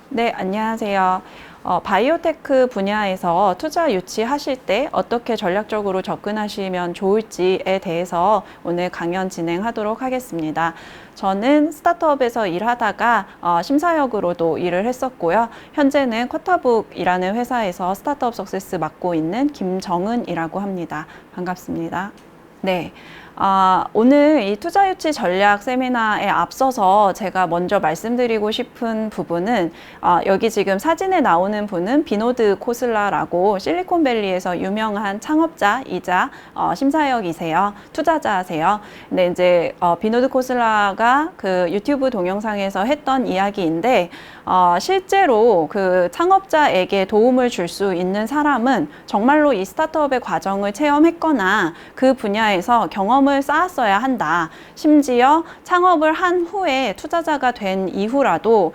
네, 안녕하세요. 바이오테크 분야에서 투자 유치하실 때 어떻게 전략적으로 접근하시면 좋을지에 대해서 오늘 강연 진행하도록 하겠습니다. 저는 스타트업에서 일하다가 심사역으로도 일을 했었고요. 현재는 쿼터북이라는 회사에서 스타트업 석세스 맡고 있는 김정은이라고 합니다. 반갑습니다. 네. 오늘 이 투자 유치 전략 세미나에 앞서서 제가 먼저 말씀드리고 싶은 부분은 여기 지금 사진에 나오는 분은 비노드 코슬라라고 실리콘밸리에서 유명한 창업자이자 심사역이세요. 투자자세요. 근데 이제 비노드 코슬라가 그 유튜브 동영상에서 했던 이야기인데 실제로 그 창업자에게 도움을 줄 수 있는 사람은 정말로 이 스타트업의 과정을 체험했거나 그 분야에서 경험을 쌓았어야 한다. 심지어 창업을 한 후에 투자자가 된 이후라도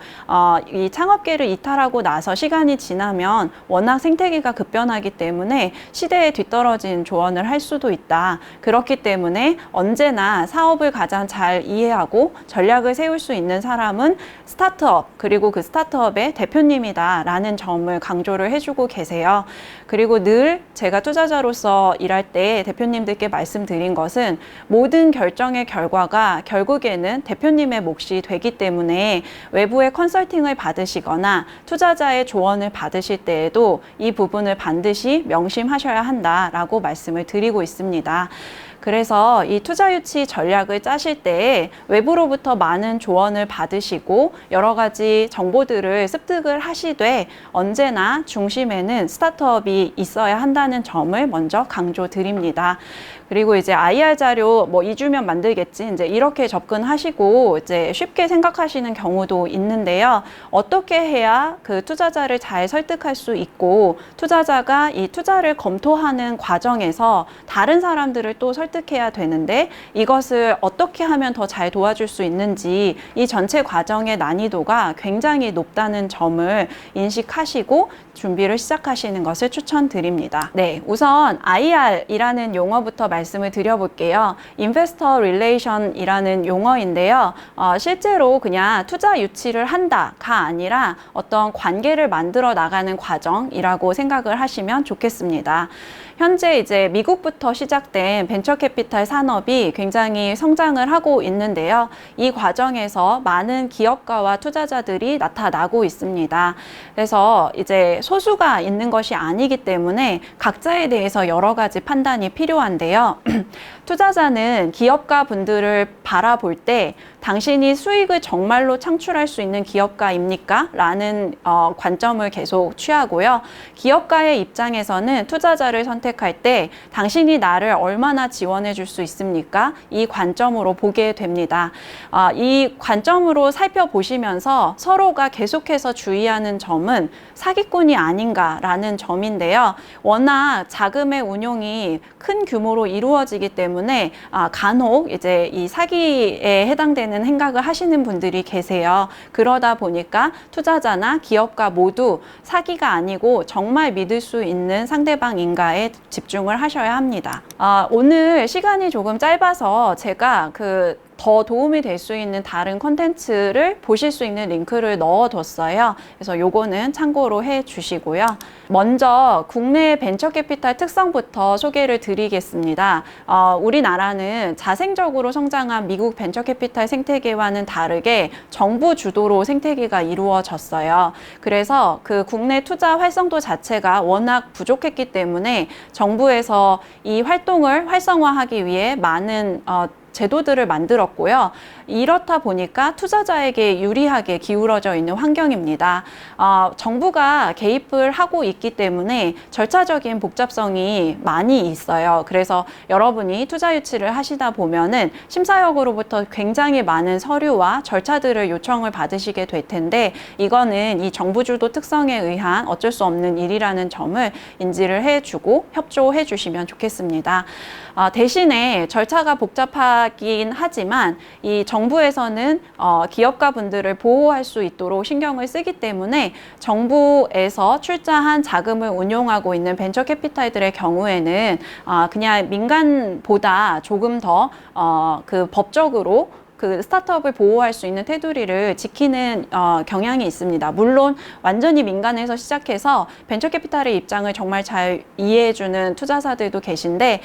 이 창업계를 이탈하고 나서 시간이 지나면 워낙 생태계가 급변하기 때문에 시대에 뒤떨어진 조언을 할 수도 있다. 그렇기 때문에 언제나 사업을 가장 잘 이해하고 전략을 세울 수 있는 사람은 스타트업 그리고 그 스타트업의 대표님이다 라는 점을 강조를 해주고 계세요. 그리고 늘 제가 투자자로서 일할 때 대표님들께 말씀드린 것은 모든 결정의 결과가 결국에는 대표님의 몫이 되기 때문에 외부의 컨설팅을 받으시거나 투자자의 조언을 받으실 때에도 이 부분을 반드시 명심하셔야 한다라고 말씀을 드리고 있습니다. 그래서 이 투자 유치 전략을 짜실 때 외부로부터 많은 조언을 받으시고 여러 가지 정보들을 습득을 하시되 언제나 중심에는 스타트업이 있어야 한다는 점을 먼저 강조드립니다. 그리고 이제 IR 자료 뭐 2주면 만들겠지 이제 이렇게 접근하시고 이제 쉽게 생각하시는 경우도 있는데요. 어떻게 해야 그 투자자를 잘 설득할 수 있고 투자자가 이 투자를 검토하는 과정에서 다른 사람들을 또 설득해야 되는데 이것을 어떻게 하면 더 잘 도와줄 수 있는지 이 전체 과정의 난이도가 굉장히 높다는 점을 인식하시고 준비를 시작하시는 것을 추천드립니다. 네, 우선 IR이라는 용어부터 말씀을 드려볼게요. Investor Relation이라는 용어인데요. 실제로 그냥 투자 유치를 한다가 아니라 어떤 관계를 만들어 나가는 과정이라고 생각을 하시면 좋겠습니다. 현재 이제 미국부터 시작된 벤처 캐피탈 산업이 굉장히 성장을 하고 있는데요. 이 과정에서 많은 기업가와 투자자들이 나타나고 있습니다. 그래서 이제 소수가 있는 것이 아니기 때문에 각자에 대해서 여러 가지 판단이 필요한데요. 투자자는 기업가 분들을 바라볼 때 당신이 수익을 정말로 창출할 수 있는 기업가입니까? 라는 관점을 계속 취하고요. 기업가의 입장에서는 투자자를 선택할 때 당신이 나를 얼마나 지원해 줄 수 있습니까? 이 관점으로 보게 됩니다. 이 관점으로 살펴보시면서 서로가 계속해서 주의하는 점은 사기꾼이 아닌가라는 점인데요. 워낙 자금의 운용이 큰 규모로 이루어지기 때문에 간혹 이제 이 사기에 해당되는 행각을 하시는 분들이 계세요. 그러다 보니까 투자자나 기업가 모두 사기가 아니고 정말 믿을 수 있는 상대방인가에 집중을 하셔야 합니다. 오늘 시간이 조금 짧아서 제가 더 도움이 될 수 있는 다른 컨텐츠를 보실 수 있는 링크를 넣어뒀어요. 그래서 요거는 참고로 해 주시고요. 먼저 국내 벤처 캐피탈 특성부터 소개를 드리겠습니다. 우리나라는 자생적으로 성장한 미국 벤처 캐피탈 생태계와는 다르게 정부 주도로 생태계가 이루어졌어요. 그래서 그 국내 투자 활성도 자체가 워낙 부족했기 때문에 정부에서 이 활동을 활성화하기 위해 많은 제도들을 만들었고요. 이렇다 보니까 투자자에게 유리하게 기울어져 있는 환경입니다. 정부가 개입을 하고 있기 때문에 절차적인 복잡성이 많이 있어요. 그래서 여러분이 투자 유치를 하시다 보면은 심사역으로부터 굉장히 많은 서류와 절차들을 요청을 받으시게 될 텐데 이거는 이 정부 주도 특성에 의한 어쩔 수 없는 일이라는 점을 인지를 해주고 협조해 주시면 좋겠습니다. 대신에 절차가 복잡하긴 하지만 이 정부에서는 기업가 분들을 보호할 수 있도록 신경을 쓰기 때문에 정부에서 출자한 자금을 운용하고 있는 벤처 캐피탈들의 경우에는 그냥 민간보다 조금 더 그 법적으로 그 스타트업을 보호할 수 있는 테두리를 지키는 경향이 있습니다. 물론 완전히 민간에서 시작해서 벤처캐피탈의 입장을 정말 잘 이해해주는 투자사들도 계신데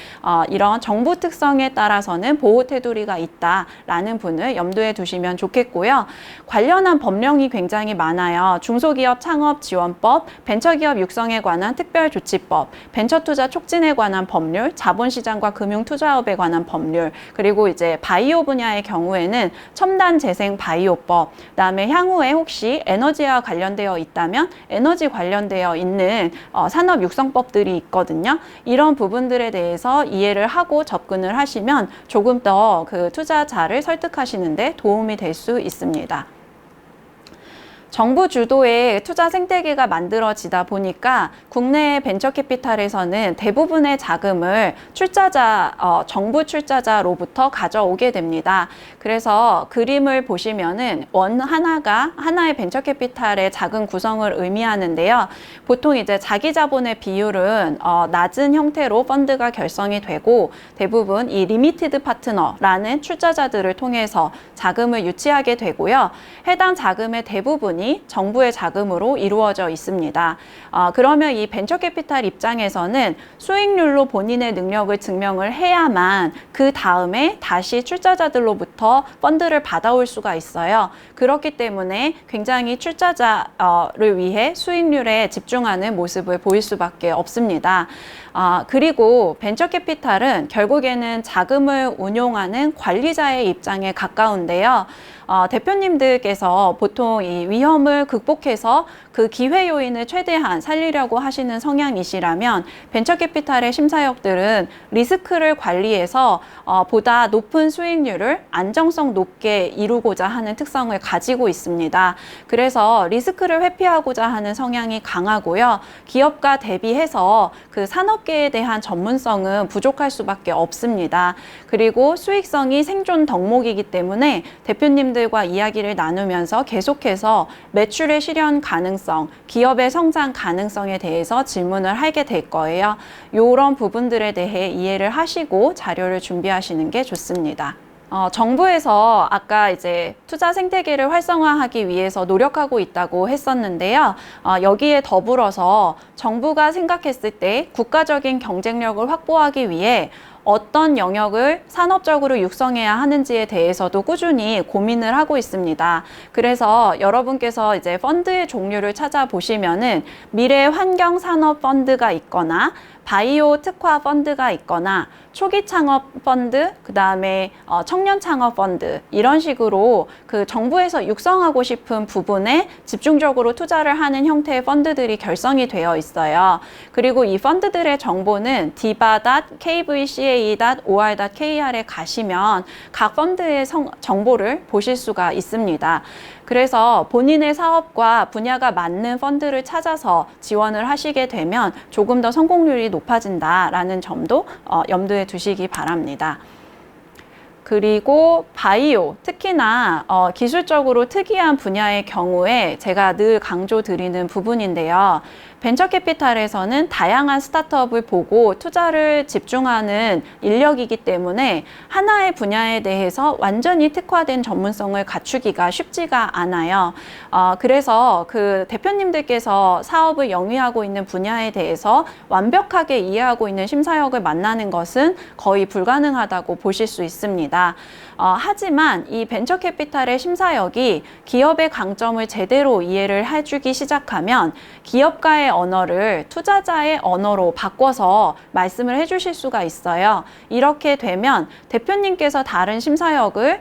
이런 정부 특성에 따라서는 보호 테두리가 있다라는 분을 염두에 두시면 좋겠고요. 관련한 법령이 굉장히 많아요. 중소기업 창업 지원법, 벤처기업 육성에 관한 특별조치법, 벤처투자 촉진에 관한 법률, 자본시장과 금융투자업에 관한 법률, 그리고 이제 바이오 분야의 경우에는 첨단 재생 바이오법, 그다음에 향후에 혹시 에너지와 관련되어 있다면 에너지 관련되어 있는 산업 육성법들이 있거든요. 이런 부분들에 대해서 이해를 하고 접근을 하시면 조금 더 그 투자자를 설득하시는데 도움이 될 수 있습니다. 정부 주도의 투자 생태계가 만들어지다 보니까 국내 벤처캐피탈에서는 대부분의 자금을 정부 출자자로부터 가져오게 됩니다. 그래서 그림을 보시면은 하나의 벤처캐피탈의 자금 구성을 의미하는데요. 보통 이제 자기 자본의 비율은 낮은 형태로 펀드가 결성이 되고 대부분 이 리미티드 파트너라는 출자자들을 통해서 자금을 유치하게 되고요. 해당 자금의 대부분이 정부의 자금으로 이루어져 있습니다. 그러면 이 벤처캐피탈 입장에서는 수익률로 본인의 능력을 증명을 해야만 그 다음에 다시 출자자들로부터 펀드를 받아올 수가 있어요. 그렇기 때문에 굉장히 출자자를 위해 수익률에 집중하는 모습을 보일 수밖에 없습니다. 그리고 벤처캐피탈은 결국에는 자금을 운용하는 관리자의 입장에 가까운데요. 대표님들께서 보통 이 위험을 극복해서 그 기회 요인을 최대한 살리려고 하시는 성향이시라면 벤처캐피탈의 심사역들은 리스크를 관리해서 보다 높은 수익률을 안정성 높게 이루고자 하는 특성을 가지고 있습니다. 그래서 리스크를 회피하고자 하는 성향이 강하고요. 기업과 대비해서 그 산업계에 대한 전문성은 부족할 수밖에 없습니다. 그리고 수익성이 생존 덕목이기 때문에 대표님들과 이야기를 나누면서 계속해서 매출의 실현 가능성, 기업의 성장 가능성에 대해서 질문을 하게 될 거예요. 이런 부분들에 대해 이해를 하시고 자료를 준비하시는 게 좋습니다. 정부에서 아까 이제 투자 생태계를 활성화하기 위해서 노력하고 있다고 했었는데요. 여기에 더불어서 정부가 생각했을 때 국가적인 경쟁력을 확보하기 위해 어떤 영역을 산업적으로 육성해야 하는지에 대해서도 꾸준히 고민을 하고 있습니다. 그래서 여러분께서 이제 펀드의 종류를 찾아보시면은 미래 환경 산업 펀드가 있거나 바이오 특화 펀드가 있거나 초기 창업 펀드, 그 다음에 청년 창업 펀드 이런 식으로 그 정부에서 육성하고 싶은 부분에 집중적으로 투자를 하는 형태의 펀드들이 결성이 되어 있어요. 그리고 이 펀드들의 정보는 diba.kvca.or.kr에 가시면 각 펀드의 정보를 보실 수가 있습니다. 그래서 본인의 사업과 분야가 맞는 펀드를 찾아서 지원을 하시게 되면 조금 더 성공률이 높아진다라는 점도 염두에 두시기 바랍니다. 그리고 바이오, 특히나 기술적으로 특이한 분야의 경우에 제가 늘 강조드리는 부분인데요. 벤처캐피탈에서는 다양한 스타트업을 보고 투자를 집중하는 인력이기 때문에 하나의 분야에 대해서 완전히 특화된 전문성을 갖추기가 쉽지가 않아요. 그래서 그 대표님들께서 사업을 영위하고 있는 분야에 대해서 완벽하게 이해하고 있는 심사역을 만나는 것은 거의 불가능하다고 보실 수 있습니다. 하지만 이 벤처캐피탈의 심사역이 기업의 강점을 제대로 이해를 해주기 시작하면 기업가의 언어를 투자자의 언어로 바꿔서 말씀을 해주실 수가 있어요. 이렇게 되면 대표님께서 다른 심사역을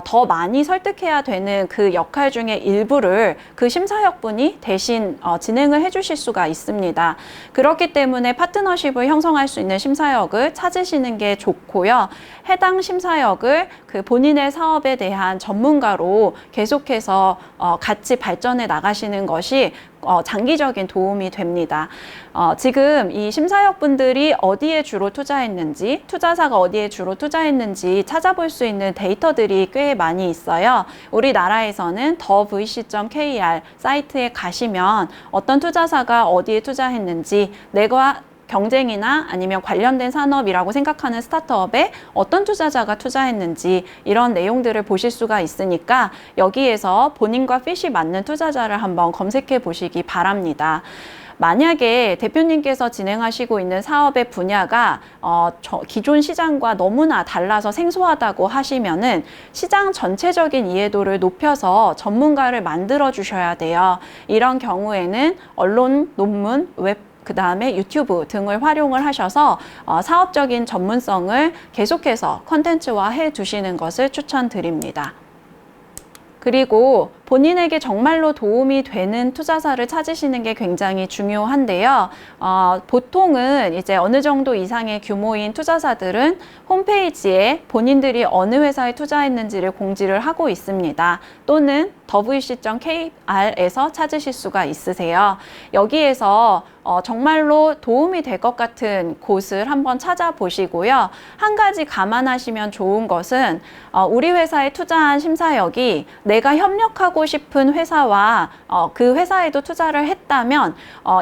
더 많이 설득해야 되는 그 역할 중에 일부를 그 심사역분이 대신 진행을 해주실 수가 있습니다. 그렇기 때문에 파트너십을 형성할 수 있는 심사역을 찾으시는 게 좋고요. 해당 심사역을 그 본인의 사업에 대한 전문가로 계속해서 같이 발전해 나가시는 것이 장기적인 도움이 됩니다. 지금 이 심사역분들이 어디에 주로 투자했는지, 투자사가 어디에 주로 투자했는지 찾아볼 수 있는 데이터들이 꽤 많이 있어요. 우리나라에서는 thevc.kr 사이트에 가시면 어떤 투자사가 어디에 투자했는지, 내가 경쟁이나 아니면 관련된 산업이라고 생각하는 스타트업에 어떤 투자자가 투자했는지 이런 내용들을 보실 수가 있으니까 여기에서 본인과 핏이 맞는 투자자를 한번 검색해 보시기 바랍니다. 만약에 대표님께서 진행하시고 있는 사업의 분야가 기존 시장과 너무나 달라서 생소하다고 하시면은 시장 전체적인 이해도를 높여서 전문가를 만들어 주셔야 돼요. 이런 경우에는 언론, 논문, 그 다음에 유튜브 등을 활용을 하셔서 사업적인 전문성을 계속해서 컨텐츠화해 두시는 것을 추천드립니다. 그리고 본인에게 정말로 도움이 되는 투자사를 찾으시는 게 굉장히 중요한데요. 보통은 이제 어느 정도 이상의 규모인 투자사들은 홈페이지에 본인들이 어느 회사에 투자했는지를 공지를 하고 있습니다. 또는 wc.kr에서 찾으실 수가 있으세요. 여기에서 정말로 도움이 될 것 같은 곳을 한번 찾아보시고요. 한 가지 감안하시면 좋은 것은 우리 회사에 투자한 심사역이 내가 협력하고 싶은 회사와 그 회사에도 투자를 했다면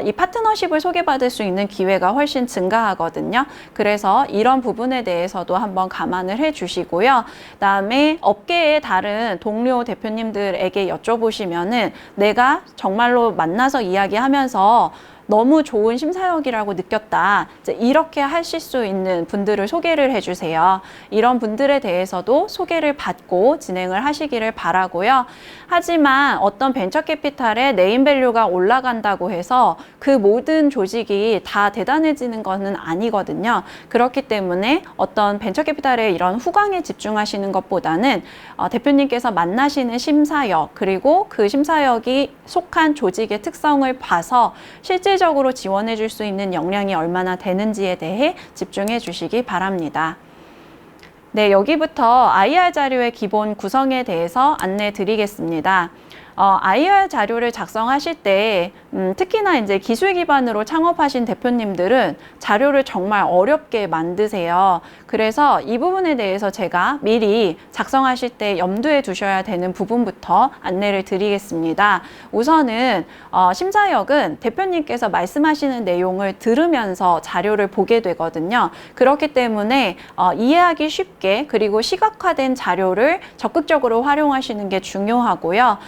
이 파트너십을 소개받을 수 있는 기회가 훨씬 증가하거든요. 그래서 이런 부분에 대해서도 한번 감안을 해 주시고요. 그다음에 업계의 다른 동료 대표님들에게 여쭤보시면은 내가 정말로 만나서 이야기하면서 너무 좋은 심사역이라고 느꼈다. 이렇게 하실 수 있는 분들을 소개를 해주세요. 이런 분들에 대해서도 소개를 받고 진행을 하시기를 바라고요. 하지만 어떤 벤처캐피탈의 네임밸류가 올라간다고 해서 그 모든 조직이 다 대단해지는 것은 아니거든요. 그렇기 때문에 어떤 벤처캐피탈의 이런 후광에 집중하시는 것보다는 대표님께서 만나시는 심사역 그리고 그 심사역이 속한 조직의 특성을 봐서 실질적으로 지원해 줄 수 있는 역량이 얼마나 되는지에 대해 집중해 주시기 바랍니다. 네, 여기부터 IR 자료의 기본 구성에 대해서 안내 드리겠습니다. IR 자료를 작성하실 때 특히나 이제 기술 기반으로 창업하신 대표님들은 자료를 정말 어렵게 만드세요. 그래서 이 부분에 대해서 제가 미리 작성하실 때 염두에 두셔야 되는 부분부터 안내를 드리겠습니다. 우선은 심사역은 대표님께서 말씀하시는 내용을 들으면서 자료를 보게 되거든요. 그렇기 때문에 이해하기 쉽게 그리고 시각화된 자료를 적극적으로 활용하시는 게 중요하고요.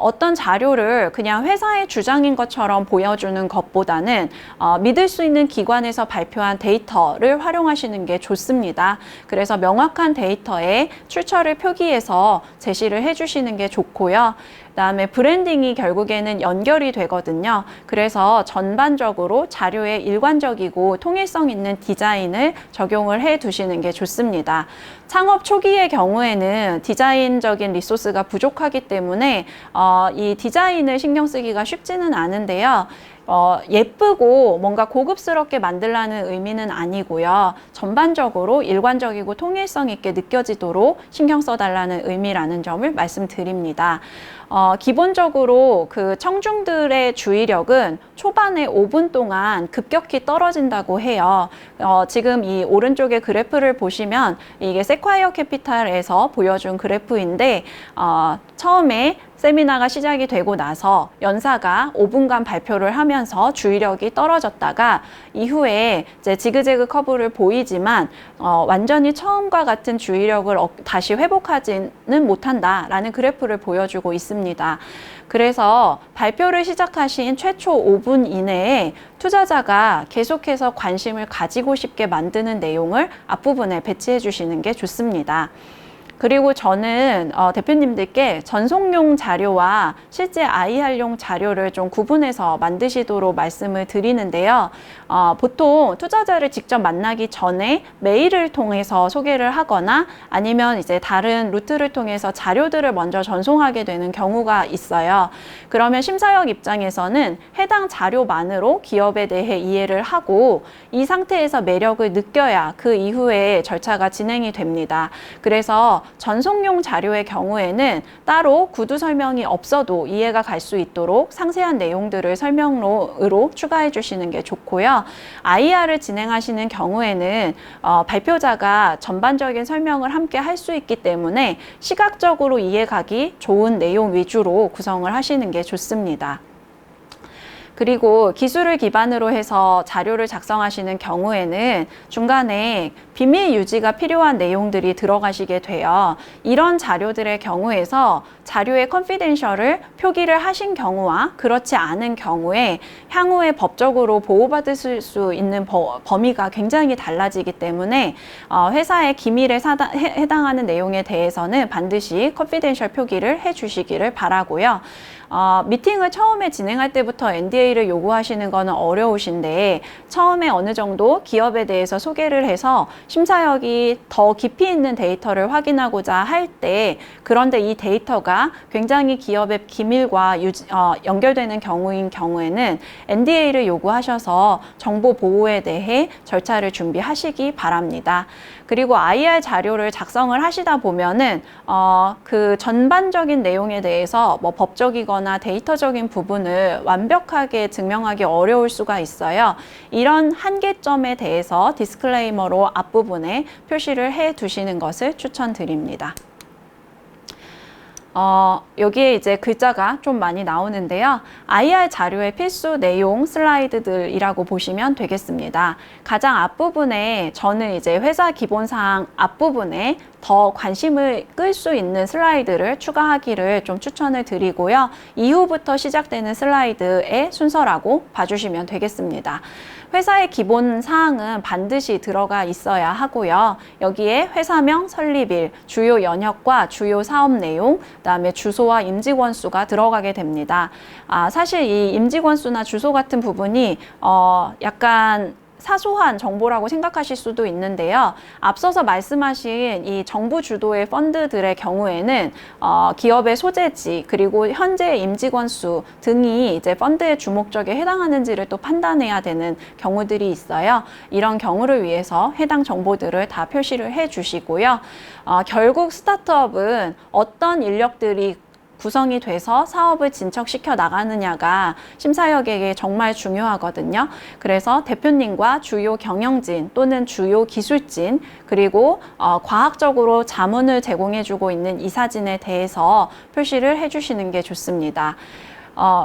어떤 자료를 그냥 회사의 주장인 것처럼 보여주는 것보다는 믿을 수 있는 기관에서 발표한 데이터를 활용하시는 게 좋습니다. 그래서 명확한 데이터에 출처를 표기해서 제시를 해주시는 게 좋고요. 그다음에 브랜딩이 결국에는 연결이 되거든요. 그래서 전반적으로 자료에 일관적이고 통일성 있는 디자인을 적용을 해 두시는 게 좋습니다. 창업 초기의 경우에는 디자인적인 리소스가 부족하기 때문에 이 디자인을 신경 쓰기가 쉽지는 않은데요. 예쁘고 뭔가 고급스럽게 만들라는 의미는 아니고요. 전반적으로 일관적이고 통일성 있게 느껴지도록 신경 써달라는 의미라는 점을 말씀드립니다. 기본적으로 그 청중들의 주의력은 초반에 5분 동안 급격히 떨어진다고 해요. 지금 이 오른쪽에 그래프를 보시면 이게 세콰이어 캐피탈에서 보여준 그래프인데 처음에 세미나가 시작이 되고 나서 연사가 5분간 발표를 하면서 주의력이 떨어졌다가 이후에 이제 지그재그 커브를 보이지만 완전히 처음과 같은 주의력을 다시 회복하지는 못한다라는 그래프를 보여주고 있습니다. 그래서 발표를 시작하신 최초 5분 이내에 투자자가 계속해서 관심을 가지고 싶게 만드는 내용을 앞부분에 배치해 주시는 게 좋습니다. 그리고 저는 대표님들께 전송용 자료와 실제 IR용 자료를 좀 구분해서 만드시도록 말씀을 드리는데요. 보통 투자자를 직접 만나기 전에 메일을 통해서 소개를 하거나 아니면 이제 다른 루트를 통해서 자료들을 먼저 전송하게 되는 경우가 있어요. 그러면 심사역 입장에서는 해당 자료만으로 기업에 대해 이해를 하고 이 상태에서 매력을 느껴야 그 이후에 절차가 진행이 됩니다. 그래서 전송용 자료의 경우에는 따로 구두 설명이 없어도 이해가 갈 수 있도록 상세한 내용들을 설명으로 추가해 주시는 게 좋고요. IR을 진행하시는 경우에는 발표자가 전반적인 설명을 함께 할 수 있기 때문에 시각적으로 이해가기 좋은 내용 위주로 구성을 하시는 게 좋습니다. 그리고 기술을 기반으로 해서 자료를 작성하시는 경우에는 중간에 비밀 유지가 필요한 내용들이 들어가시게 돼요. 이런 자료들의 경우에서 자료의 컨피덴셜을 표기를 하신 경우와 그렇지 않은 경우에 향후에 법적으로 보호받을 수 있는 범위가 굉장히 달라지기 때문에 회사의 기밀에 해당하는 내용에 대해서는 반드시 컨피덴셜 표기를 해주시기를 바라고요. 미팅을 처음에 진행할 때부터 NDA를 요구하시는 거는 어려우신데 처음에 어느 정도 기업에 대해서 소개를 해서 심사역이 더 깊이 있는 데이터를 확인하고자 할 때 그런데 이 데이터가 굉장히 기업의 기밀과 연결되는 경우인 경우에는 NDA를 요구하셔서 정보 보호에 대해 절차를 준비하시기 바랍니다. 그리고 IR 자료를 작성을 하시다 보면은 그 전반적인 내용에 대해서 뭐 법적이거나 데이터적인 부분을 완벽하게 증명하기 어려울 수가 있어요. 이런 한계점에 대해서 디스클레이머로 앞부분에 표시를 해 두시는 것을 추천드립니다. 여기에 이제 글자가 좀 많이 나오는데요. IR 자료의 필수 내용 슬라이드들이라고 보시면 되겠습니다. 가장 앞부분에 저는 이제 회사 기본사항 앞부분에 더 관심을 끌 수 있는 슬라이드를 추가하기를 좀 추천을 드리고요. 이후부터 시작되는 슬라이드의 순서라고 봐주시면 되겠습니다. 회사의 기본 사항은 반드시 들어가 있어야 하고요. 여기에 회사명, 설립일, 주요 연혁과 주요 사업 내용, 그다음에 주소와 임직원 수가 들어가게 됩니다. 사실 이 임직원 수나 주소 같은 부분이 약간 사소한 정보라고 생각하실 수도 있는데요. 앞서서 말씀하신 이 정부 주도의 펀드들의 경우에는 기업의 소재지 그리고 현재 임직원 수 등이 이제 펀드의 주목적에 해당하는지를 또 판단해야 되는 경우들이 있어요. 이런 경우를 위해서 해당 정보들을 다 표시를 해 주시고요. 결국 스타트업은 어떤 인력들이 구성이 돼서 사업을 진척시켜 나가느냐가 심사역에게 정말 중요하거든요. 그래서 대표님과 주요 경영진 또는 주요 기술진 그리고 과학적으로 자문을 제공해주고 있는 이사진에 대해서 표시를 해주시는 게 좋습니다.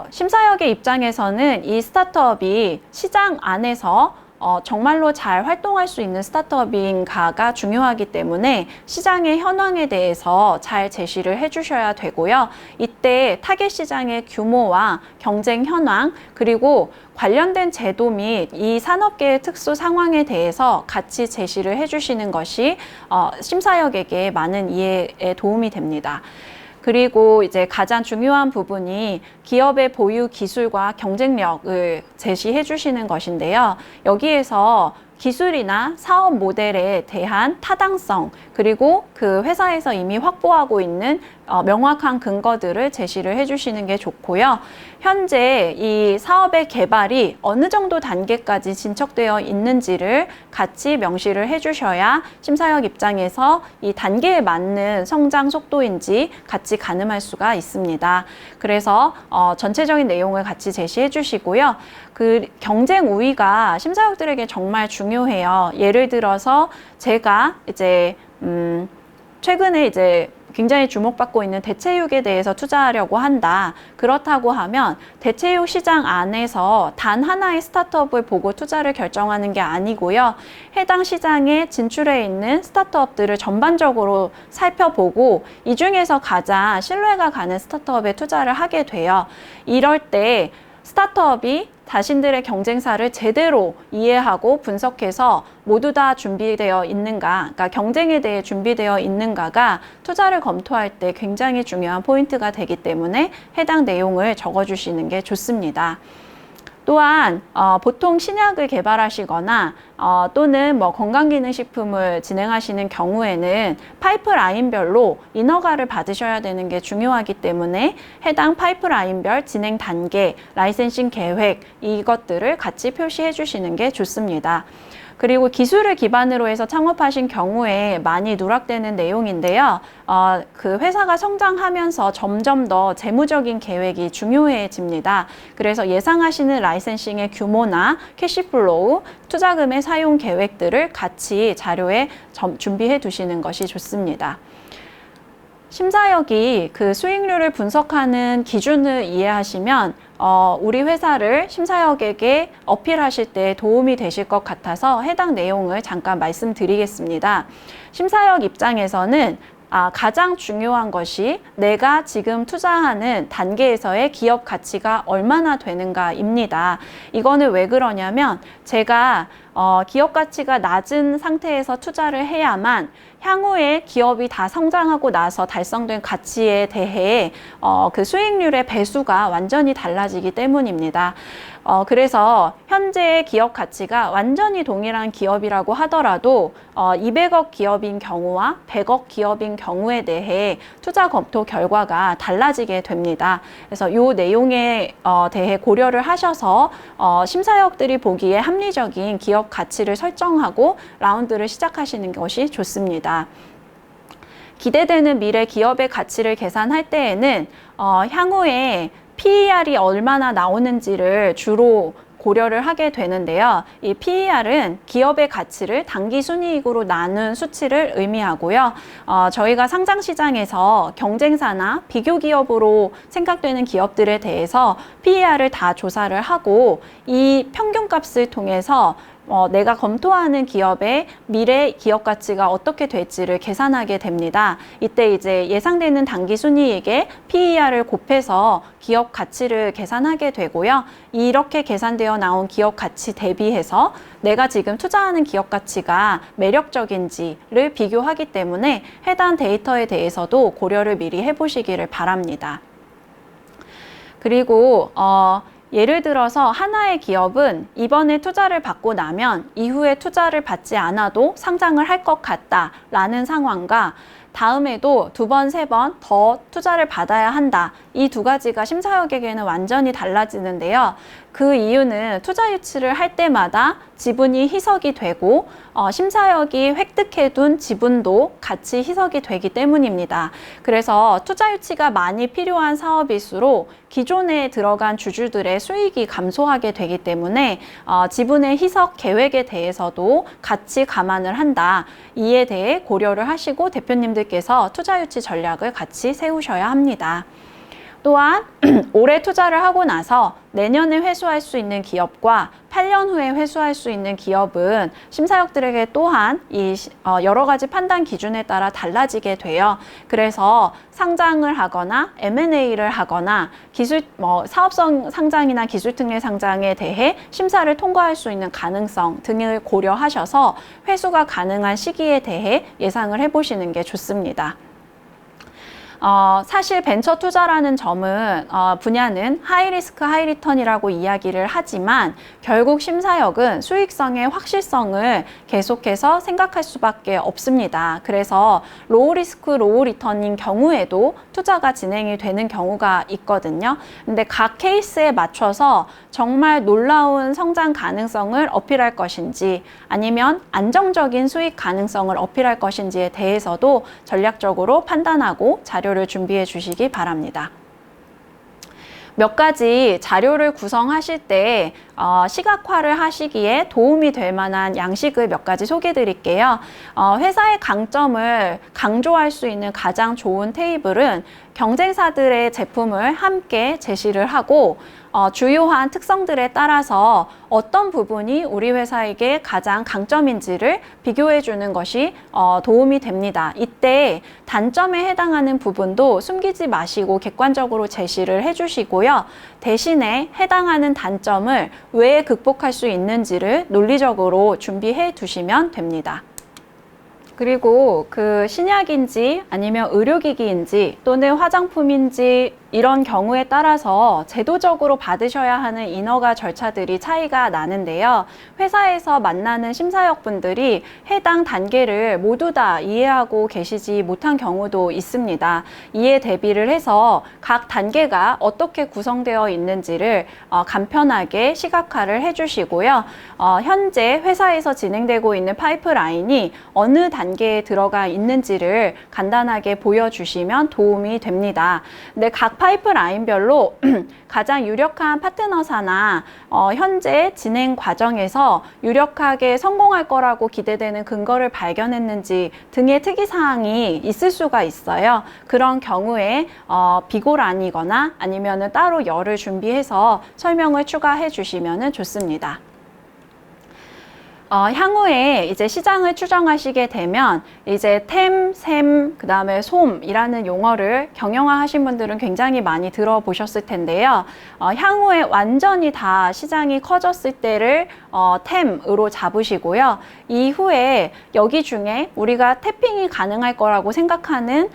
심사역의 입장에서는 이 스타트업이 시장 안에서 정말로 잘 활동할 수 있는 스타트업인가가 중요하기 때문에 시장의 현황에 대해서 잘 제시를 해주셔야 되고요. 이때 타겟 시장의 규모와 경쟁 현황 그리고 관련된 제도 및 이 산업계의 특수 상황에 대해서 같이 제시를 해주시는 것이 심사역에게 많은 이해에 도움이 됩니다. 그리고 이제 가장 중요한 부분이 기업의 보유 기술과 경쟁력을 제시해 주시는 것인데요. 여기에서 기술이나 사업 모델에 대한 타당성 그리고 그 회사에서 이미 확보하고 있는 명확한 근거들을 제시를 해주시는 게 좋고요. 현재 이 사업의 개발이 어느 정도 단계까지 진척되어 있는지를 같이 명시를 해주셔야 심사역 입장에서 이 단계에 맞는 성장 속도인지 같이 가늠할 수가 있습니다. 그래서 전체적인 내용을 같이 제시해 주시고요. 그 경쟁 우위가 심사역들에게 정말 중요해요. 예를 들어서 제가 이제 최근에 이제 굉장히 주목받고 있는 대체육에 대해서 투자하려고 한다. 그렇다고 하면 대체육 시장 안에서 단 하나의 스타트업을 보고 투자를 결정하는 게 아니고요. 해당 시장에 진출해 있는 스타트업들을 전반적으로 살펴보고 이 중에서 가장 신뢰가 가는 스타트업에 투자를 하게 돼요. 이럴 때 스타트업이 자신들의 경쟁사를 제대로 이해하고 분석해서 모두 다 준비되어 있는가, 그러니까 경쟁에 대해 준비되어 있는가가 투자를 검토할 때 굉장히 중요한 포인트가 되기 때문에 해당 내용을 적어주시는 게 좋습니다. 또한 보통 신약을 개발하시거나 또는 뭐 건강기능식품을 진행하시는 경우에는 파이프라인별로 인허가를 받으셔야 되는 게 중요하기 때문에 해당 파이프라인별 진행 단계, 라이센싱 계획 이것들을 같이 표시해 주시는 게 좋습니다. 그리고 기술을 기반으로 해서 창업하신 경우에 많이 누락되는 내용인데요. 그 회사가 성장하면서 점점 더 재무적인 계획이 중요해집니다. 그래서 예상하시는 라이센싱의 규모나 캐시플로우, 투자금의 사용 계획들을 같이 자료에 준비해 두시는 것이 좋습니다. 심사역이 그 수익률을 분석하는 기준을 이해하시면 우리 회사를 심사역에게 어필하실 때 도움이 되실 것 같아서 해당 내용을 잠깐 말씀드리겠습니다. 심사역 입장에서는 가장 중요한 것이 내가 지금 투자하는 단계에서의 기업 가치가 얼마나 되는가입니다. 이거는 왜 그러냐면 제가 기업 가치가 낮은 상태에서 투자를 해야만 향후에 기업이 다 성장하고 나서 달성된 가치에 대해 그 수익률의 배수가 완전히 달라지기 때문입니다. 그래서 현재의 기업 가치가 완전히 동일한 기업이라고 하더라도 200억 기업인 경우와 100억 기업인 경우에 대해 투자 검토 결과가 달라지게 됩니다. 그래서 이 내용에 대해 고려를 하셔서 심사역들이 보기에 합리적인 기업 가치를 설정하고 라운드를 시작하시는 것이 좋습니다. 기대되는 미래 기업의 가치를 계산할 때에는 향후에 PER이 얼마나 나오는지를 주로 고려를 하게 되는데요. 이 PER은 기업의 가치를 단기 순이익으로 나눈 수치를 의미하고요. 저희가 상장시장에서 경쟁사나 비교 기업으로 생각되는 기업들에 대해서 PER을 다 조사를 하고 이 평균값을 통해서 내가 검토하는 기업의 미래 기업 가치가 어떻게 될지를 계산하게 됩니다. 이때 이제 예상되는 단기 순이익에 PER을 곱해서 기업 가치를 계산하게 되고요. 이렇게 계산되어 나온 기업 가치 대비해서 내가 지금 투자하는 기업 가치가 매력적인지를 비교하기 때문에 해당 데이터에 대해서도 고려를 미리 해보시기를 바랍니다. 그리고 예를 들어서 하나의 기업은 이번에 투자를 받고 나면 이후에 투자를 받지 않아도 상장을 할 것 같다라는 상황과 다음에도 2번, 3번 더 투자를 받아야 한다. 이 두 가지가 심사역에게는 완전히 달라지는데요. 그 이유는 투자 유치를 할 때마다 지분이 희석이 되고 심사역이 획득해둔 지분도 같이 희석이 되기 때문입니다. 그래서 투자 유치가 많이 필요한 사업일수록 기존에 들어간 주주들의 수익이 감소하게 되기 때문에 지분의 희석 계획에 대해서도 같이 감안을 한다. 이에 대해 고려를 하시고 대표님들께서 투자 유치 전략을 같이 세우셔야 합니다. 또한 올해 투자를 하고 나서 내년에 회수할 수 있는 기업과 8년 후에 회수할 수 있는 기업은 심사역들에게 또한 이 여러 가지 판단 기준에 따라 달라지게 돼요. 그래서 상장을 하거나 M&A를 하거나 사업성 상장이나 기술특례 상장에 대해 심사를 통과할 수 있는 가능성 등을 고려하셔서 회수가 가능한 시기에 대해 예상을 해보시는 게 좋습니다. 사실 벤처 투자라는 점은 분야는 하이리스크 하이리턴이라고 이야기를 하지만 결국 심사역은 수익성의 확실성을 계속해서 생각할 수밖에 없습니다. 그래서 로우 리스크 로우 리턴인 경우에도 투자가 진행이 되는 경우가 있거든요. 근데 각 케이스에 맞춰서 정말 놀라운 성장 가능성을 어필할 것인지 아니면 안정적인 수익 가능성을 어필할 것인지에 대해서도 전략적으로 판단하고 자료를 준비해 주시기 바랍니다. 몇 가지 자료를 구성하실 때 시각화를 하시기에 도움이 될 만한 양식을 몇 가지 소개해 드릴게요. 회사의 강점을 강조할 수 있는 가장 좋은 테이블은 경쟁사들의 제품을 함께 제시를 하고 주요한 특성들에 따라서 어떤 부분이 우리 회사에게 가장 강점인지를 비교해 주는 것이 도움이 됩니다. 이때 단점에 해당하는 부분도 숨기지 마시고 객관적으로 제시를 해 주시고요. 대신에 해당하는 단점을 왜 극복할 수 있는지를 논리적으로 준비해 두시면 됩니다. 그리고 그 신약인지 아니면 의료기기인지 또는 화장품인지 이런 경우에 따라서 제도적으로 받으셔야 하는 인허가 절차들이 차이가 나는데요. 회사에서 만나는 심사역분들이 해당 단계를 모두 다 이해하고 계시지 못한 경우도 있습니다. 이에 대비를 해서 각 단계가 어떻게 구성되어 있는지를 간편하게 시각화를 해주시고요. 현재 회사에서 진행되고 있는 파이프라인이 어느 단계에 들어가 있는지를 간단하게 보여주시면 도움이 됩니다. 근데 각 파이프라인별로 가장 유력한 파트너사나 현재 진행 과정에서 유력하게 성공할 거라고 기대되는 근거를 발견했는지 등의 특이사항이 있을 수가 있어요. 그런 경우에 비고란이거나 아니면은 따로 열을 준비해서 설명을 추가해 주시면 좋습니다. 향후에 이제 시장을 추정하시게 되면 이제 템, 샘, 그 다음에 솜이라는 용어를 경영화 하신 분들은 굉장히 많이 들어보셨을 텐데요. 향후에 완전히 다 시장이 커졌을 때를 템으로 잡으시고요. 이후에 여기 중에 우리가 태핑이 가능할 거라고 생각하는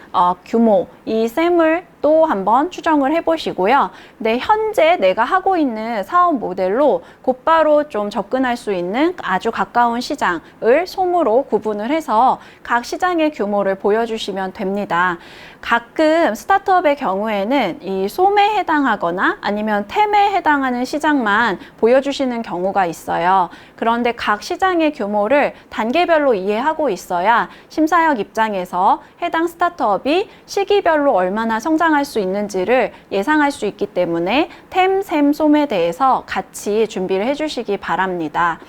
규모, 이 샘을 또 한번 추정을 해보시고요. 근데 현재 내가 하고 있는 사업 모델로 곧바로 좀 접근할 수 있는 아주 가까운 시장을 솜으로 구분을 해서 각 시장의 규모를 보여주시면 됩니다. 가끔 스타트업의 경우에는 이 솜에 해당하거나 아니면 템에 해당하는 시장만 보여주시는 경우가 있어요. 그런데 각 시장의 규모를 단계별로 이해하고 있어야 심사역 입장에서 해당 스타트업이 시기별로 얼마나 성장할 수 있는지를 예상할 수 있기 때문에 템, 샘, 솜에 대해서 같이 준비를 해주시기 바랍니다.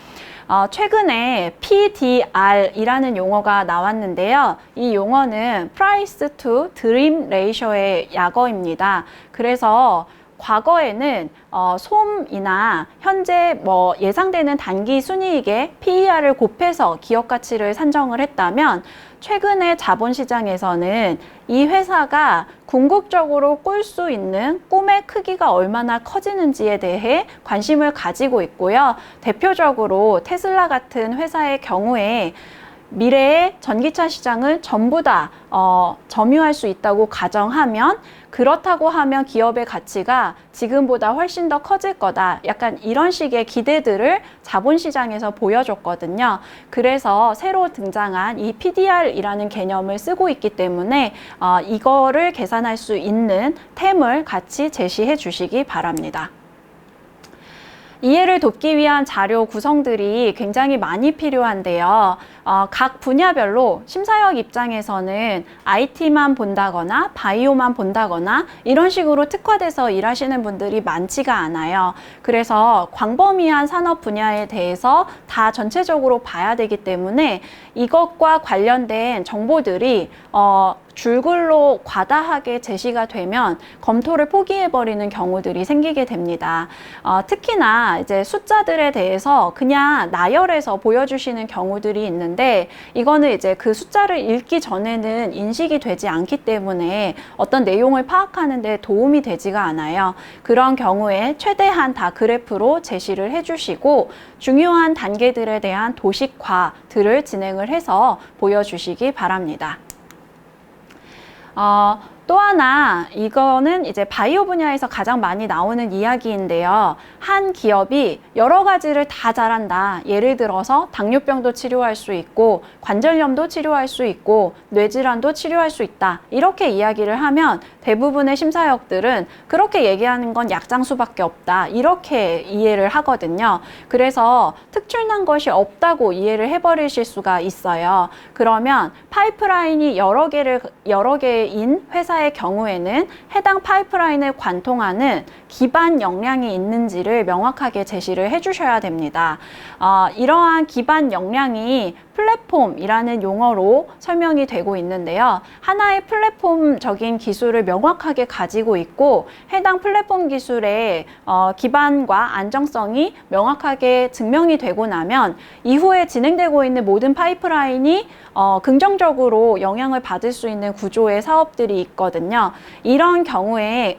최근에 PDR이라는 용어가 나왔는데요. 이 용어는 Price to Dream Ratio의 약어입니다. 그래서 과거에는 솜이나 현재 예상되는 단기 순이익에 PER을 곱해서 기업 가치를 산정을 했다면 최근에 자본시장에서는 이 회사가 궁극적으로 꿀 수 있는 꿈의 크기가 얼마나 커지는지에 대해 관심을 가지고 있고요. 대표적으로 테슬라 같은 회사의 경우에 미래의 전기차 시장을 전부 다 점유할 수 있다고 가정하면 그렇다고 하면 기업의 가치가 지금보다 훨씬 더 커질 거다. 약간 이런 식의 기대들을 자본시장에서 보여줬거든요. 그래서 새로 등장한 이 PDR이라는 개념을 쓰고 있기 때문에 이거를 계산할 수 있는 템을 같이 제시해 주시기 바랍니다. 이해를 돕기 위한 자료 구성들이 굉장히 많이 필요한데요. 각 분야별로 심사역 입장에서는 IT만 본다거나 바이오만 본다거나 이런 식으로 특화돼서 일하시는 분들이 많지가 않아요. 그래서 광범위한 산업 분야에 대해서 다 전체적으로 봐야 되기 때문에 이것과 관련된 정보들이 줄글로 과다하게 제시가 되면 검토를 포기해버리는 경우들이 생기게 됩니다. 특히나 이제 숫자들에 대해서 그냥 나열해서 보여주시는 경우들이 있는데 이거는 이제 그 숫자를 읽기 전에는 인식이 되지 않기 때문에 어떤 내용을 파악하는 데 도움이 되지가 않아요. 그런 경우에 최대한 다 그래프로 제시를 해주시고 중요한 단계들에 대한 도식화들을 진행을 해서 보여주시기 바랍니다. 또 하나 이거는 이제 바이오 분야에서 가장 많이 나오는 이야기인데요. 한 기업이 여러 가지를 다 잘한다. 예를 들어서 당뇨병도 치료할 수 있고 관절염도 치료할 수 있고 뇌질환도 치료할 수 있다. 이렇게 이야기를 하면 대부분의 심사역들은 그렇게 얘기하는 건 약장수밖에 없다. 이렇게 이해를 하거든요. 그래서 특출난 것이 없다고 이해를 해버리실 수가 있어요. 그러면 파이프라인이 여러 개인 회사의 경우에는 해당 파이프라인을 관통하는 기반 역량이 있는지를 명확하게 제시를 해주셔야 됩니다. 이러한 기반 역량이 플랫폼이라는 용어로 설명이 되고 있는데요. 하나의 플랫폼적인 기술을 명확하게 가지고 있고 해당 플랫폼 기술의 기반과 안정성이 명확하게 증명이 되고 나면 이후에 진행되고 있는 모든 파이프라인이 긍정적으로 영향을 받을 수 있는 구조의 사업들이 있거든요. 이런 경우에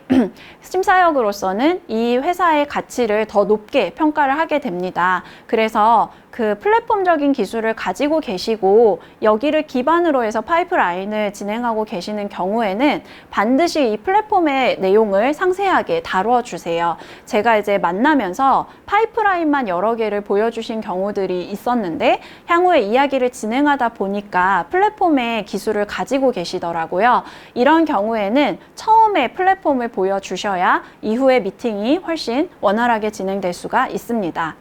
심사역으로서는 이 회사의 가치를 더 높게 평가를 하게 됩니다. 그래서 그 플랫폼적인 기술을 가지고 계시고 여기를 기반으로 해서 파이프라인을 진행하고 계시는 경우에는 반드시 이 플랫폼의 내용을 상세하게 다루어 주세요. 제가 이제 만나면서 파이프라인만 여러 개를 보여주신 경우들이 있었는데 향후에 이야기를 진행하다 보니까 플랫폼의 기술을 가지고 계시더라고요. 이런 경우에는 처음에 플랫폼을 보여주셔야 이후의 미팅이 훨씬 원활하게 진행될 수가 있습니다.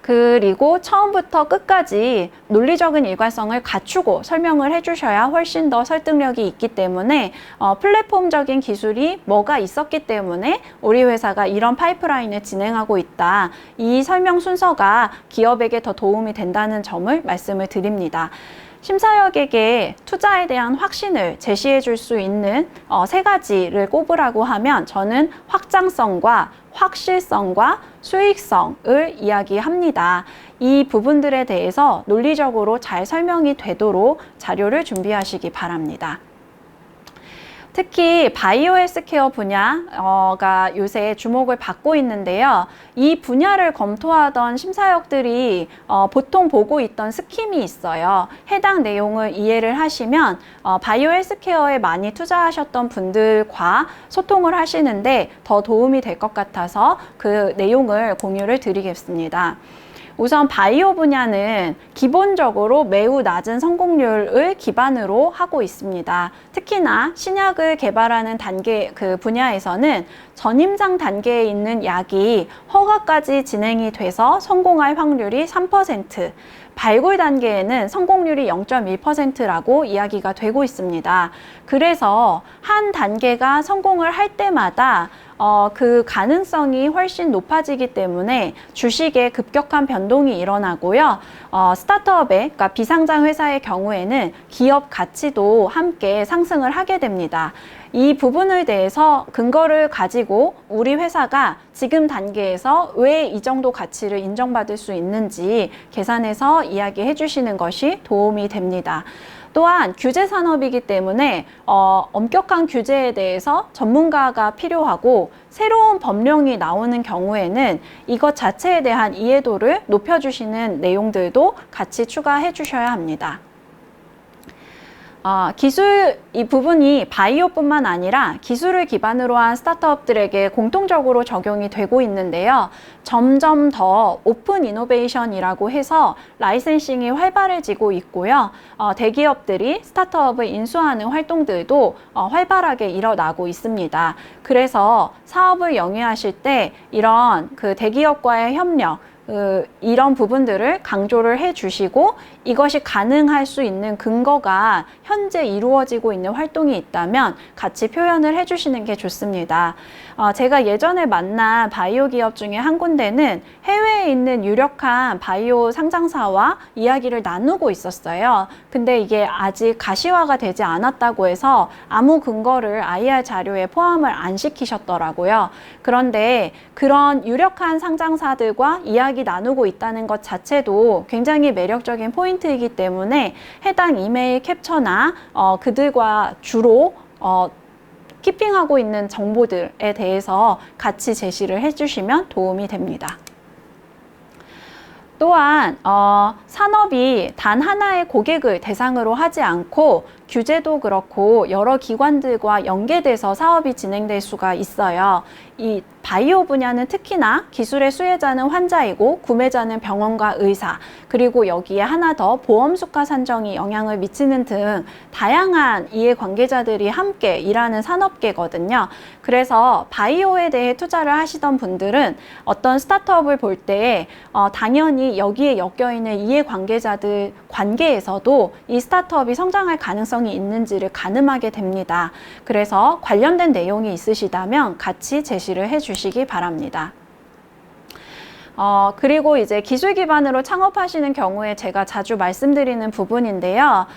그리고 처음부터 끝까지 논리적인 일관성을 갖추고 설명을 해주셔야 훨씬 더 설득력이 있기 때문에 플랫폼적인 기술이 뭐가 있었기 때문에 우리 회사가 이런 파이프라인을 진행하고 있다. 이 설명 순서가 기업에게 더 도움이 된다는 점을 말씀을 드립니다. 심사역에게 투자에 대한 확신을 제시해 줄 수 있는 세 가지를 꼽으라고 하면 저는 확장성과 확실성과 수익성을 이야기합니다. 이 부분들에 대해서 논리적으로 잘 설명이 되도록 자료를 준비하시기 바랍니다. 특히 바이오 헬스케어 분야가 요새 주목을 받고 있는데요. 이 분야를 검토하던 심사역들이 보통 보고 있던 스킴이 있어요. 해당 내용을 이해를 하시면 바이오 헬스케어에 많이 투자하셨던 분들과 소통을 하시는데 더 도움이 될 것 같아서 그 내용을 공유를 드리겠습니다. 우선 바이오 분야는 기본적으로 매우 낮은 성공률을 기반으로 하고 있습니다. 특히나 신약을 개발하는 단계 그 분야에서는 전임상 단계에 있는 약이 허가까지 진행이 돼서 성공할 확률이 3%, 발굴 단계에는 성공률이 0.1%라고 이야기가 되고 있습니다. 그래서 한 단계가 성공을 할 때마다 그 가능성이 훨씬 높아지기 때문에 주식에 급격한 변동이 일어나고요. 스타트업의, 그러니까 비상장 회사의 경우에는 기업 가치도 함께 상승을 하게 됩니다. 이 부분에 대해서 근거를 가지고 우리 회사가 지금 단계에서 왜 이 정도 가치를 인정받을 수 있는지 계산해서 이야기해 주시는 것이 도움이 됩니다. 또한 규제 산업이기 때문에 엄격한 규제에 대해서 전문가가 필요하고 새로운 법령이 나오는 경우에는 이것 자체에 대한 이해도를 높여주시는 내용들도 같이 추가해 주셔야 합니다. 기술 이 부분이 바이오뿐만 아니라 기술을 기반으로 한 스타트업들에게 공통적으로 적용이 되고 있는데요. 점점 더 오픈 이노베이션이라고 해서 라이센싱이 활발해지고 있고요. 대기업들이 스타트업을 인수하는 활동들도 활발하게 일어나고 있습니다. 그래서 사업을 영위하실 때 이런 그 대기업과의 협력, 이런 부분들을 강조를 해주시고 이것이 가능할 수 있는 근거가 현재 이루어지고 있는 활동이 있다면 같이 표현을 해주시는 게 좋습니다. 제가 예전에 만난 바이오 기업 중에 한 군데는 해외에 있는 유력한 바이오 상장사와 이야기를 나누고 있었어요. 근데 이게 아직 가시화가 되지 않았다고 해서 아무 근거를 IR 자료에 포함을 안 시키셨더라고요. 그런데 그런 유력한 상장사들과 이야기 나누고 있다는 것 자체도 굉장히 매력적인 포인트이기 때문에 해당 이메일 캡처나 그들과 주로 키핑하고 있는 정보들에 대해서 같이 제시를 해주시면 도움이 됩니다. 또한 산업이 단 하나의 고객을 대상으로 하지 않고 규제도 그렇고 여러 기관들과 연계돼서 사업이 진행될 수가 있어요. 이 바이오 분야는 특히나 기술의 수혜자는 환자이고 구매자는 병원과 의사, 그리고 여기에 하나 더 보험 수가 산정이 영향을 미치는 등 다양한 이해관계자들이 함께 일하는 산업계거든요. 그래서 바이오에 대해 투자를 하시던 분들은 어떤 스타트업을 볼 때 당연히 여기에 엮여있는 이해관계자들 관계에서도 이 스타트업이 성장할 가능성이 있는지를 가늠하게 됩니다. 그래서 관련된 내용이 있으시다면 같이 제시를 해주시기 바랍니다. 그리고 이제 기술 기반으로 창업하시는 경우에 제가 자주 말씀드리는 부분인데요.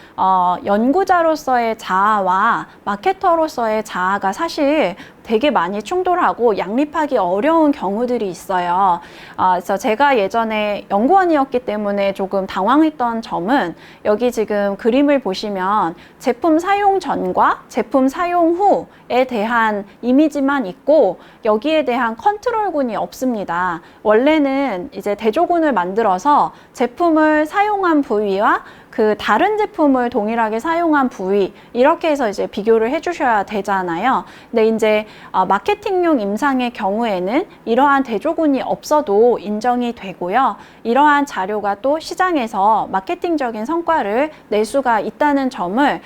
연구자로서의 자아와 마케터로서의 자아가 사실 되게 많이 충돌하고 양립하기 어려운 경우들이 있어요. 그래서 제가 예전에 연구원이었기 때문에 조금 당황했던 점은 여기 지금 그림을 보시면 제품 사용 전과 제품 사용 후에 대한 이미지만 있고 여기에 대한 컨트롤군이 없습니다. 원래는 이제 대조군을 만들어서 제품을 사용한 부위와 그 다른 제품을 동일하게 사용한 부위 이렇게 해서 이제 비교를 해주셔야 되잖아요. 근데 이제 마케팅용 임상의 경우에는 이러한 대조군이 없어도 인정이 되고요. 이러한 자료가 또 시장에서 마케팅적인 성과를 낼 수가 있다는 점을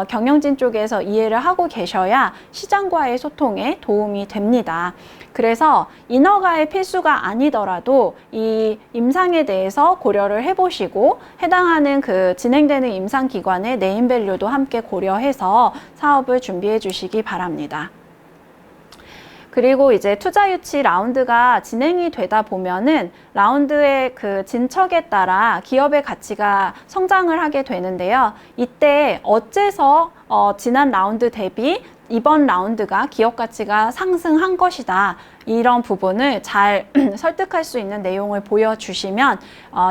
경영진 쪽에서 이해를 하고 계셔야 시장과의 소통에 도움이 됩니다. 그래서 인허가의 필수가 아니더라도 이 임상에 대해서 고려를 해보시고 해당하는 그 진행되는 임상기관의 네임밸류도 함께 고려해서 사업을 준비해 주시기 바랍니다. 그리고 이제 투자 유치 라운드가 진행이 되다 보면은 라운드의 그 진척에 따라 기업의 가치가 성장을 하게 되는데요. 이때 어째서 지난 라운드 대비 이번 라운드가 기업 가치가 상승한 것이다. 이런 부분을 잘 설득할 수 있는 내용을 보여주시면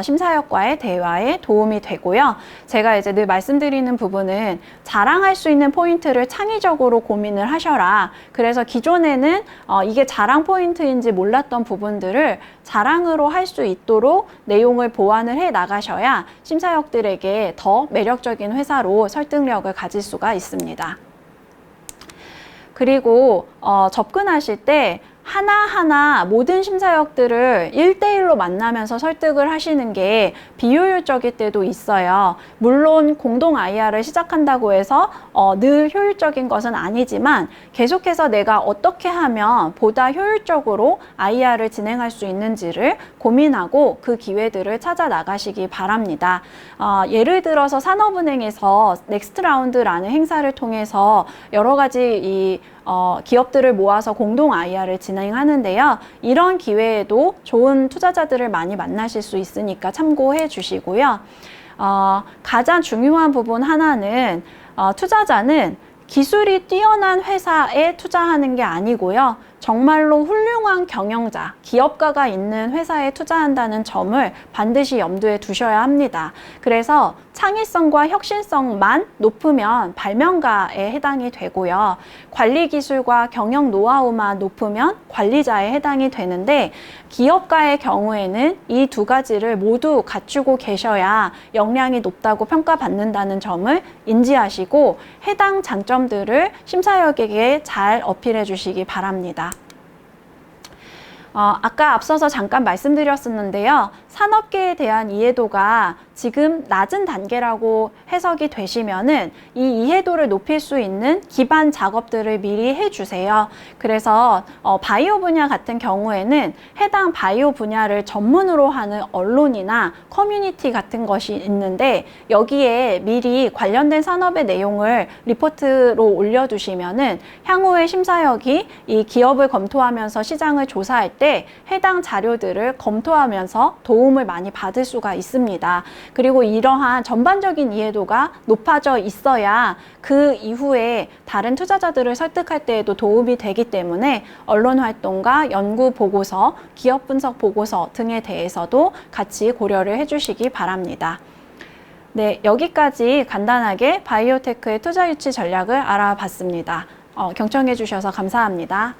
심사역과의 대화에 도움이 되고요. 제가 이제 늘 말씀드리는 부분은 자랑할 수 있는 포인트를 창의적으로 고민을 하셔라. 그래서 기존에는 이게 자랑 포인트인지 몰랐던 부분들을 자랑으로 할 수 있도록 내용을 보완을 해 나가셔야 심사역들에게 더 매력적인 회사로 설득력을 가질 수가 있습니다. 그리고 접근하실 때 하나하나 모든 심사역들을 1대1로 만나면서 설득을 하시는 게 비효율적일 때도 있어요. 물론 공동 IR을 시작한다고 해서 늘 효율적인 것은 아니지만 계속해서 내가 어떻게 하면 보다 효율적으로 IR을 진행할 수 있는지를 고민하고 그 기회들을 찾아 나가시기 바랍니다. 예를 들어서 산업은행에서 넥스트 라운드라는 행사를 통해서 여러 가지 기업들을 모아서 공동 IR을 진행하는데요. 이런 기회에도 좋은 투자자들을 많이 만나실 수 있으니까 참고해 주시고요. 가장 중요한 부분 하나는 투자자는 기술이 뛰어난 회사에 투자하는 게 아니고요. 정말로 훌륭한 경영자, 기업가가 있는 회사에 투자한다는 점을 반드시 염두에 두셔야 합니다. 그래서 창의성과 혁신성만 높으면 발명가에 해당이 되고요. 관리 기술과 경영 노하우만 높으면 관리자에 해당이 되는데 기업가의 경우에는 이 두 가지를 모두 갖추고 계셔야 역량이 높다고 평가받는다는 점을 인지하시고 해당 장점들을 심사역에게 잘 어필해 주시기 바랍니다. 아까 앞서서 잠깐 말씀드렸었는데요. 산업계에 대한 이해도가 지금 낮은 단계라고 해석이 되시면은 이 이해도를 높일 수 있는 기반 작업들을 미리 해주세요. 그래서 바이오 분야 같은 경우에는 해당 바이오 분야를 전문으로 하는 언론이나 커뮤니티 같은 것이 있는데 여기에 미리 관련된 산업의 내용을 리포트로 올려두시면은 향후에 심사역이 이 기업을 검토하면서 시장을 조사할 때 해당 자료들을 검토하면서 도움을 많이 받을 수가 있습니다. 그리고 이러한 전반적인 이해도가 높아져 있어야 그 이후에 다른 투자자들을 설득할 때에도 도움이 되기 때문에 언론 활동과 연구 보고서, 기업 분석 보고서 등에 대해서도 같이 고려를 해주시기 바랍니다. 네, 여기까지 간단하게 바이오테크의 투자 유치 전략을 알아봤습니다. 경청해 주셔서 감사합니다.